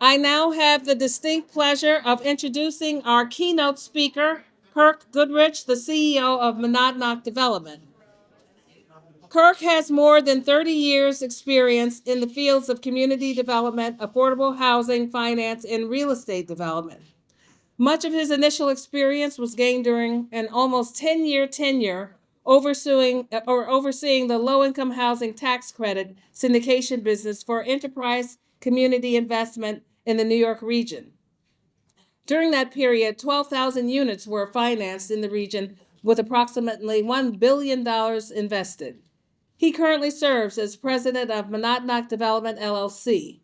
I now have the distinct pleasure of introducing our keynote speaker, Kirk Goodrich, the CEO of Monadnock Development. Kirk has more than 30 years' experience in the fields of community development, affordable housing, finance, and real estate development. Much of his initial experience was gained during an almost 10-year tenure overseeing the low-income housing tax credit syndication business for enterprise community investment in the New York region. During that period, 12,000 units were financed in the region with approximately $1 billion invested. He currently serves as president of Monadnock Development, LLC.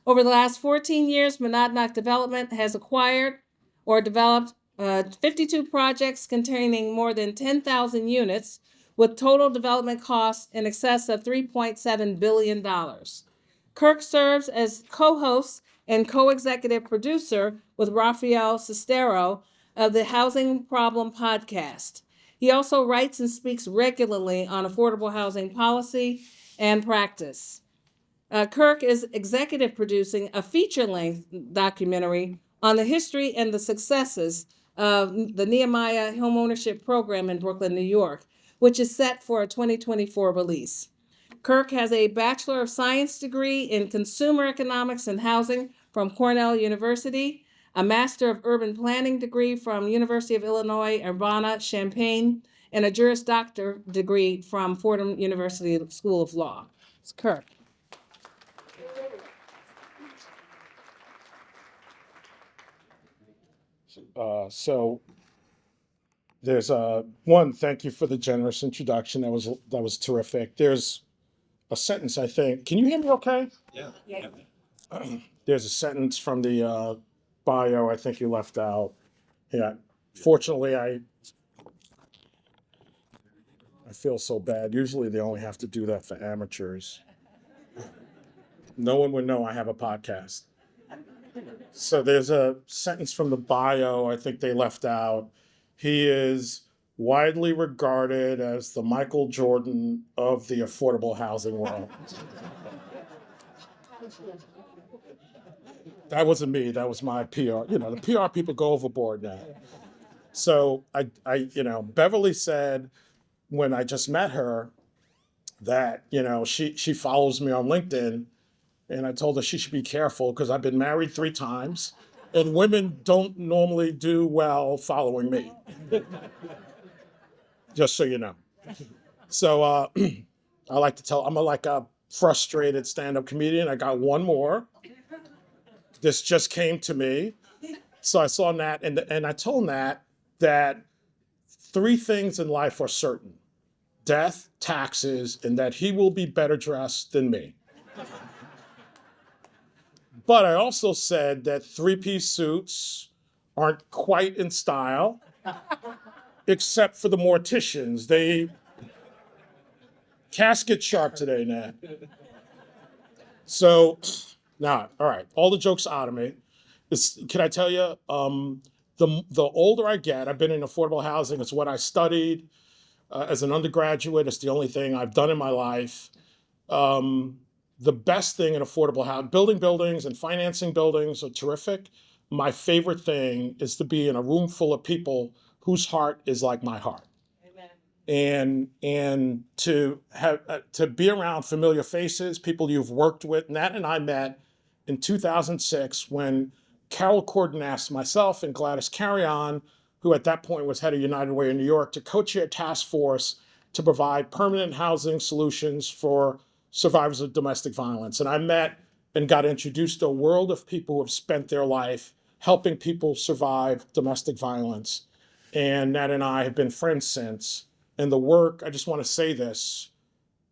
Over the last 14 years, Monadnock Development has acquired or developed 52 projects containing more than 10,000 units with total development costs in excess of $3.7 billion. Kirk serves as co-host and co-executive producer with Rafael Sestero of the Housing Problem podcast. He also writes and speaks regularly on affordable housing policy and practice. Kirk is executive producing a feature-length documentary on the history and the successes of the Nehemiah Homeownership Program in Brooklyn, New York, which is set for a 2024 release. Kirk has a Bachelor of Science degree in Consumer Economics and Housing from Cornell University, a Master of Urban Planning degree from University of Illinois Urbana-Champaign, and a Juris Doctor degree from Fordham University School of Law. It's Kirk. So there's one. Thank you for the generous introduction. That was terrific. There's a sentence, I think. Can you hear me? Okay. Yeah. There's a sentence from the bio I think you left out. Yeah. Fortunately, I feel so bad. Usually they only have to do that for amateurs. No one would know I have a podcast. So there's a sentence from the bio I think they left out. He is widely regarded as the Michael Jordan of the affordable housing world. That wasn't me. That was my PR. The PR people go overboard now. So Beverly said when I just met her that, she follows me on LinkedIn. And I told her she should be careful because I've been married 3 times and women don't normally do well following me. Just so you know. So I like to tell, I'm like a frustrated stand-up comedian. I got one more. This just came to me. So I saw Nat and I told Nat that 3 things in life are certain: death, taxes, and that he will be better dressed than me. But I also said that 3-piece suits aren't quite in style, except for the morticians. They casket sharp today, Nat. So, now, all right, all the jokes out of me. Can I tell you, the older I get, I've been in affordable housing. It's what I studied as an undergraduate. It's the only thing I've done in my life. The best thing in affordable housing, building buildings and financing buildings are terrific. My favorite thing is to be in a room full of people whose heart is like my heart. Amen. And to be around familiar faces, people you've worked with. Nat and I met in 2006 when Carol Corden asked myself and Gladys Carrion, who at that point was head of United Way in New York, to co-chair a task force to provide permanent housing solutions for survivors of domestic violence. And I met and got introduced to a world of people who have spent their life helping people survive domestic violence. And Nat and I have been friends since. And the work, I just want to say this,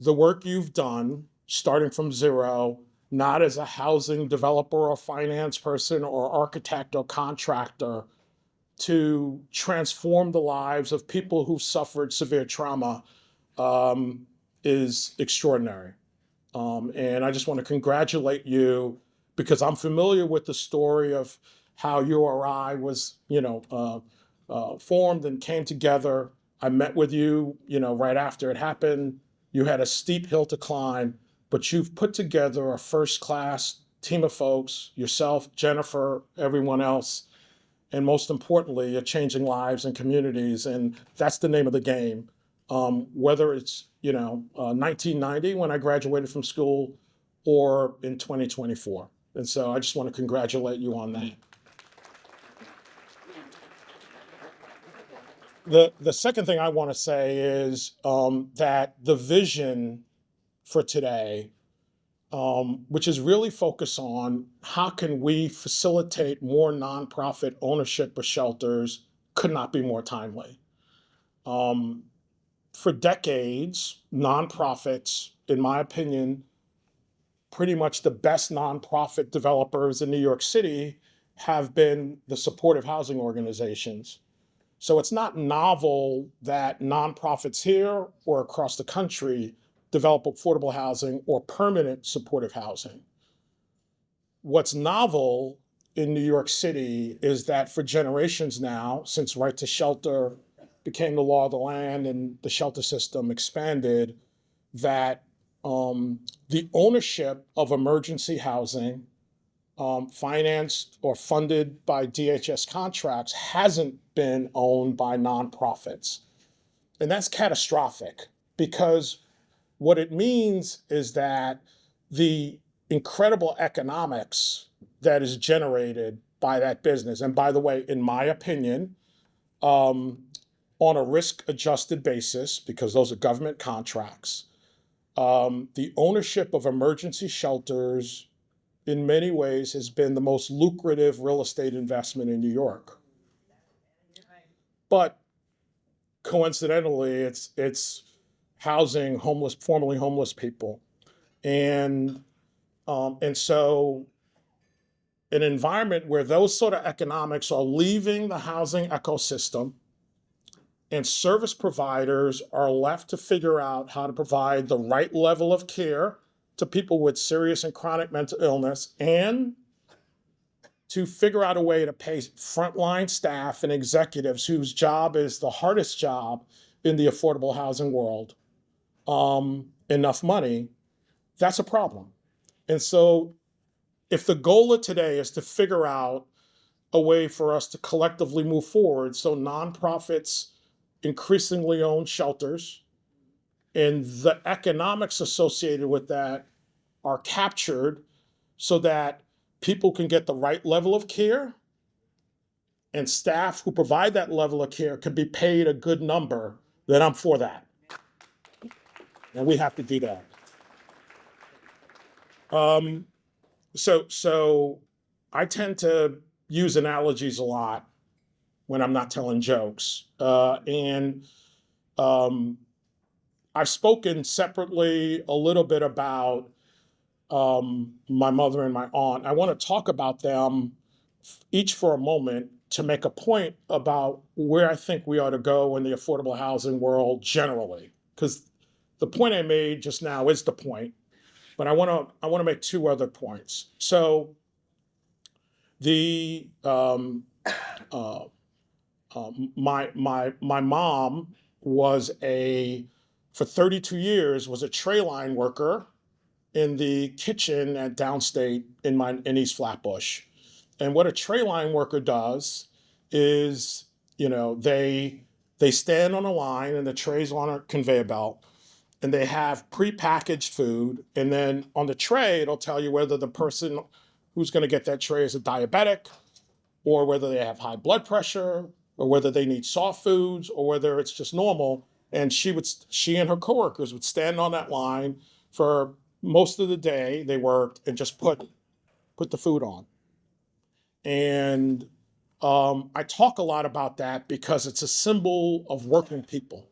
the work you've done, starting from zero, not as a housing developer or finance person or architect or contractor, to transform the lives of people who've suffered severe trauma is extraordinary. And I just want to congratulate you because I'm familiar with the story of how URI was, formed and came together. I met with you, right after it happened. You had a steep hill to climb, but you've put together a first-class team of folks, yourself, Jennifer, everyone else, and most importantly, you're changing lives and communities, and that's the name of the game. Whether it's 1990 when I graduated from school, or in 2024. And so I just want to congratulate you on that. The second thing I want to say is that the vision for today, which is really focused on how can we facilitate more nonprofit ownership of shelters, could not be more timely. For decades, nonprofits, in my opinion, pretty much the best nonprofit developers in New York City have been the supportive housing organizations. So it's not novel that nonprofits here or across the country develop affordable housing or permanent supportive housing. What's novel in New York City is that for generations now, since right to shelter became the law of the land and the shelter system expanded, that the ownership of emergency housing, financed or funded by DHS contracts, hasn't been owned by nonprofits. And that's catastrophic, because what it means is that the incredible economics that is generated by that business, and by the way, in my opinion, on a risk-adjusted basis, because those are government contracts, the ownership of emergency shelters in many ways has been the most lucrative real estate investment in New York. But coincidentally, it's housing formerly homeless people. And so an environment where those sort of economics are leaving the housing ecosystem, and service providers are left to figure out how to provide the right level of care to people with serious and chronic mental illness, and to figure out a way to pay frontline staff and executives whose job is the hardest job in the affordable housing world, enough money, that's a problem. And so if the goal of today is to figure out a way for us to collectively move forward so nonprofits increasingly own shelters, and the economics associated with that are captured so that people can get the right level of care, and staff who provide that level of care can be paid a good number, then I'm for that. And we have to do that. So I tend to use analogies a lot when I'm not telling jokes. And I've spoken separately a little bit about my mother and my aunt. I want to talk about them each for a moment to make a point about where I think we ought to go in the affordable housing world generally. Because the point I made just now is the point, but I want to make two other points. So my mom was for 32 years was a tray line worker in the kitchen at Downstate in East Flatbush. And what a tray line worker does is, they stand on a line and the tray's on a conveyor belt, and they have prepackaged food. And then on the tray, it'll tell you whether the person who's going to get that tray is a diabetic, or whether they have high blood pressure, or whether they need soft foods, or whether it's just normal. And she and her coworkers would stand on that line for most of the day they worked and just put the food on. And I talk a lot about that because it's a symbol of working people.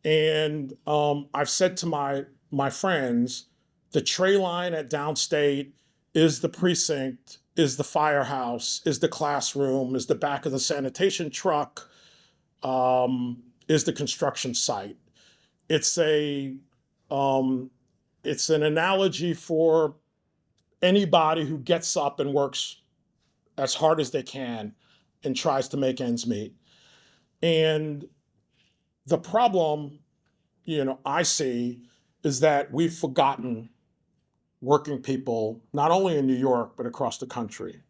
And I've said to my friends, the tray line at Downstate is the precinct, is the firehouse, is the classroom, is the back of the sanitation truck, is the construction site. It's an analogy for anybody who gets up and works as hard as they can and tries to make ends meet. And the problem, I see, is that we've forgotten working people, not only in New York, but across the country.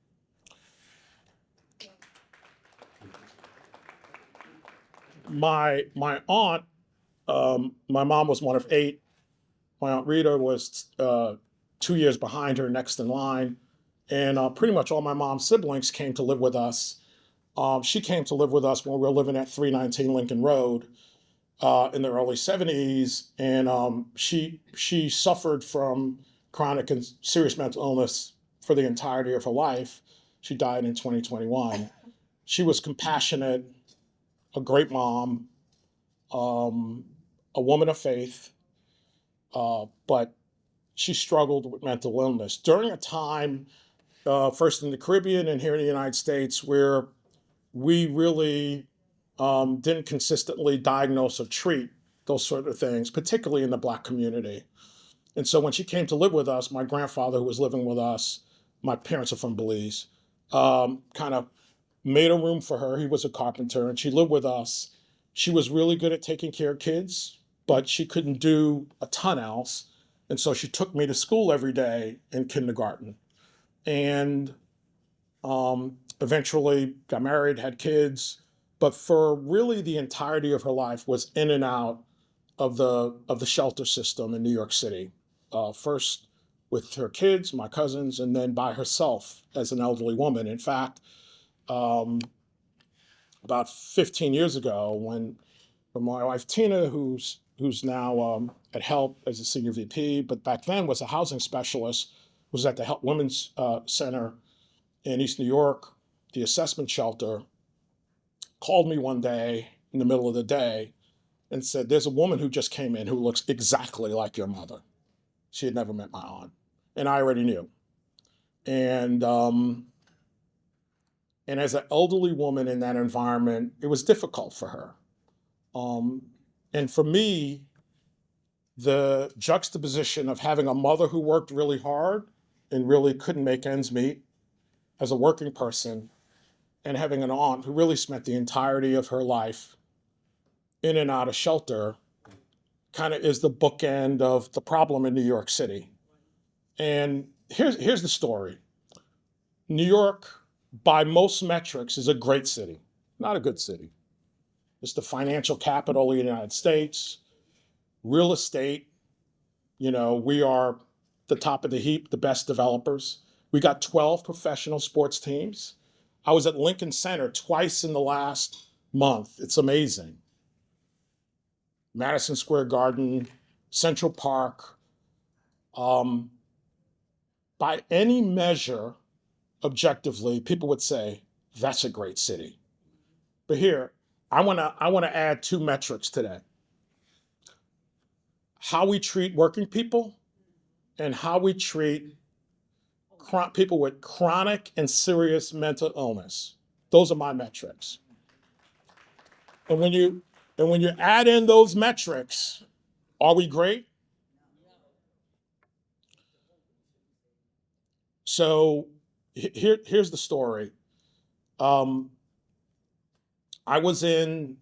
My aunt, my mom was one of 8. My aunt Rita was 2 years behind her, next in line. And pretty much all my mom's siblings came to live with us. She came to live with us when we were living at 319 Lincoln Road in the early 70s. And she suffered from chronic and serious mental illness for the entirety of her life. She died in 2021. She was compassionate, a great mom, a woman of faith, but she struggled with mental illness during a time, first in the Caribbean and here in the United States, where we really didn't consistently diagnose or treat those sort of things, particularly in the Black community. And so when she came to live with us, my grandfather, who was living with us, my parents are from Belize, kind of made a room for her. He was a carpenter, and she lived with us. She was really good at taking care of kids, but she couldn't do a ton else. And so she took me to school every day in kindergarten. And eventually got married, had kids, but for really the entirety of her life was in and out of the shelter system in New York City. First with her kids, my cousins, and then by herself as an elderly woman. In fact, about 15 years ago, when my wife Tina, who's now at HELP as a senior VP, but back then was a housing specialist, was at the HELP Women's Center in East New York, the assessment shelter, called me one day in the middle of the day and said, "There's a woman who just came in who looks exactly like your mother." She had never met my aunt, and I already knew. And as an elderly woman in that environment, it was difficult for her. And for me, the juxtaposition of having a mother who worked really hard and really couldn't make ends meet as a working person, and having an aunt who really spent the entirety of her life in and out of shelter, kind of is the bookend of the problem in New York City. And here's the story. New York, by most metrics, is a great city, not a good city. It's the financial capital of the United States. Real estate, we are the top of the heap, the best developers. We got 12 professional sports teams. I was at Lincoln Center twice in the last month. It's amazing. Madison Square Garden, Central Park. By any measure, objectively, people would say, that's a great city. But here, I want to add 2 metrics today. How we treat working people and how we treat people with chronic and serious mental illness. Those are my metrics. And when you add in those metrics, are we great? So here's the story. I was in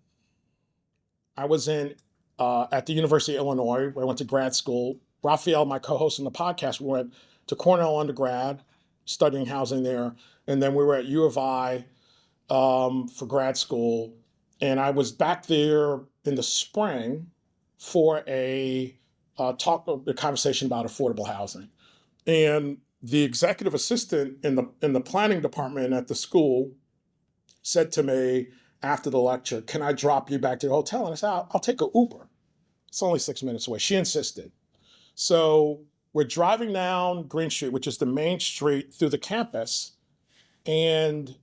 at the University of Illinois, where I went to grad school. Raphael, my co-host on the podcast, we went to Cornell undergrad, studying housing there, and then we were at U of I for grad school. And I was back there in the spring for a conversation about affordable housing. And the executive assistant in the planning department at the school said to me after the lecture, "Can I drop you back to the hotel?" And I said, I'll take an Uber. It's only 6 minutes away. She insisted. So we're driving down Green Street, which is the main street, through the campus. And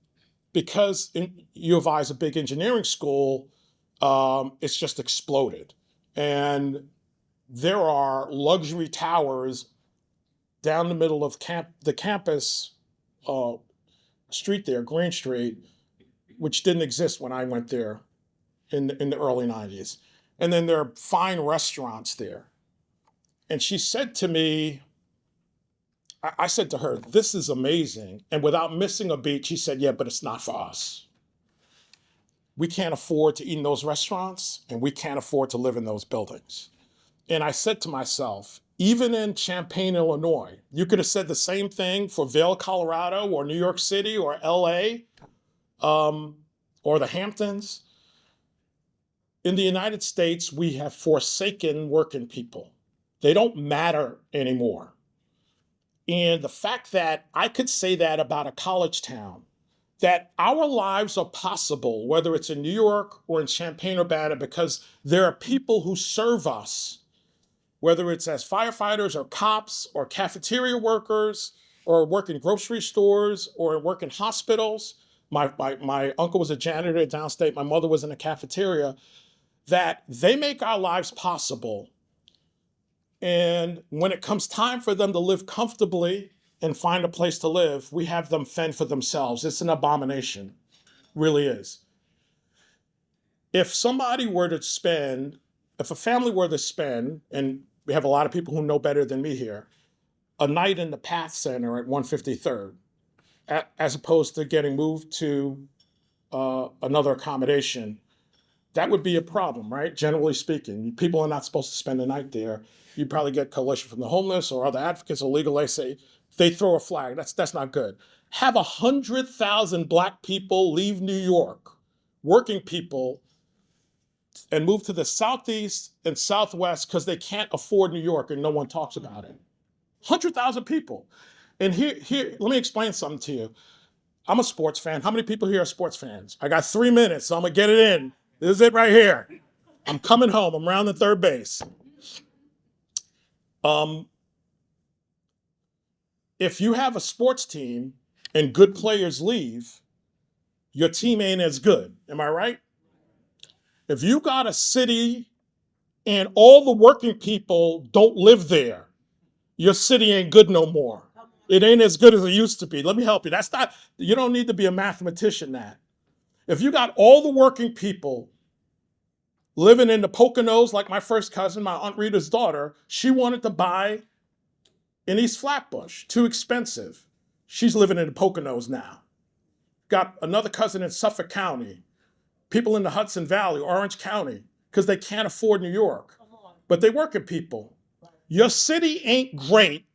because U of I is a big engineering school, it's just exploded. And there are luxury towers down the middle of the campus street there, Green Street, which didn't exist when I went there in the early 90s. And then there are fine restaurants there. And she said to me, I said to her, "This is amazing." And without missing a beat, she said, "Yeah, but it's not for us. We can't afford to eat in those restaurants, and we can't afford to live in those buildings." And I said to myself, even in Champaign, Illinois. You could have said the same thing for Vail, Colorado, or New York City, or LA, or the Hamptons. In the United States, we have forsaken working people. They don't matter anymore. And the fact that I could say that about a college town, that our lives are possible, whether it's in New York or in Champaign-Urbana, because there are people who serve us, whether it's as firefighters or cops or cafeteria workers or work in grocery stores or work in hospitals. My uncle was a janitor at downstate. My mother was in a cafeteria. That they make our lives possible. And when it comes time for them to live comfortably and find a place to live, we have them fend for themselves. It's an abomination, really is. If a family were to spend, and we have a lot of people who know better than me here, a night in the Path Center at 153rd, as opposed to getting moved to another accommodation, that would be a problem, right? Generally speaking, people are not supposed to spend the night there. You probably get coalition from the homeless or other advocates or legal aid say they throw a flag. That's not good. Have 100,000 Black people leave New York, working people, and move to the Southeast and Southwest because they can't afford New York and no one talks about it. 100,000 people. And here, let me explain something to you. I'm a sports fan. How many people here are sports fans? I got 3 minutes, so I'm gonna get it in. This is it right here. I'm coming home. I'm rounding third base. If you have a sports team and good players leave, your team ain't as good. Am I right? If you got a city and all the working people don't live there, your city ain't good no more. It ain't as good as it used to be. Let me help you. You don't need to be a mathematician that. If you got all the working people living in the Poconos, like my first cousin, my Aunt Rita's daughter, she wanted to buy in East Flatbush, too expensive. She's living in the Poconos now. Got another cousin in Suffolk County, people in the Hudson Valley, Orange County, because they can't afford New York. But they working people. Your city ain't great.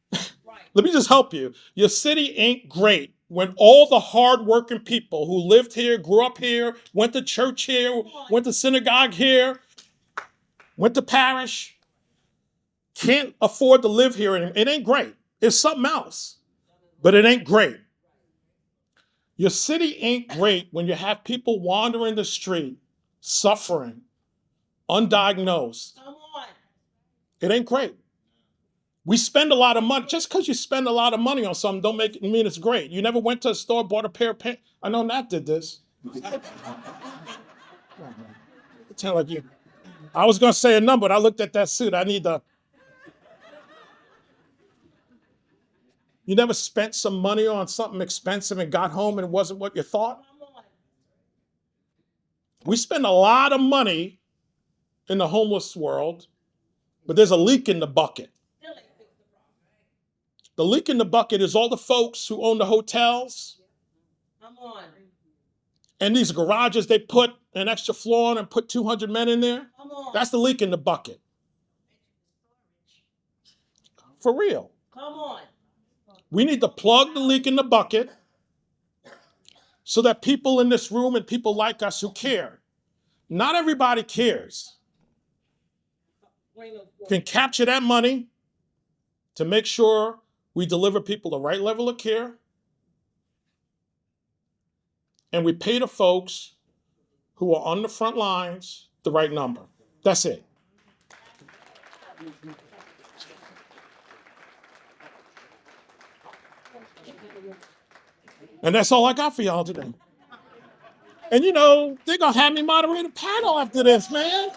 Let me just help you. Your city ain't great when all the hardworking people who lived here, grew up here, went to church here, went to synagogue here, went to parish, can't afford to live here anymore. It ain't great. It's something else, but it ain't great. Your city ain't great when you have people wandering the street, suffering, undiagnosed. It ain't great. We spend a lot of money. Just because you spend a lot of money on something don't make it mean it's great. You never went to a store, bought a pair of pants. I know Nat did this. Tell like you. I was going to say a number, but I looked at that suit. You never spent some money on something expensive and got home and it wasn't what you thought? We spend a lot of money in the homeless world, but there's a leak in the bucket. The leak in the bucket is all the folks who own the hotels. And these garages they put an extra floor on and put 200 men in there. That's the leak in the bucket. For real. We need to plug the leak in the bucket so that people in this room and people like us who care, not everybody cares, can capture that money to make sure we deliver people the right level of care, and we pay the folks who are on the front lines the right number. That's it. And that's all I got for y'all today. And you know, they're gonna have me moderate a panel after this, man.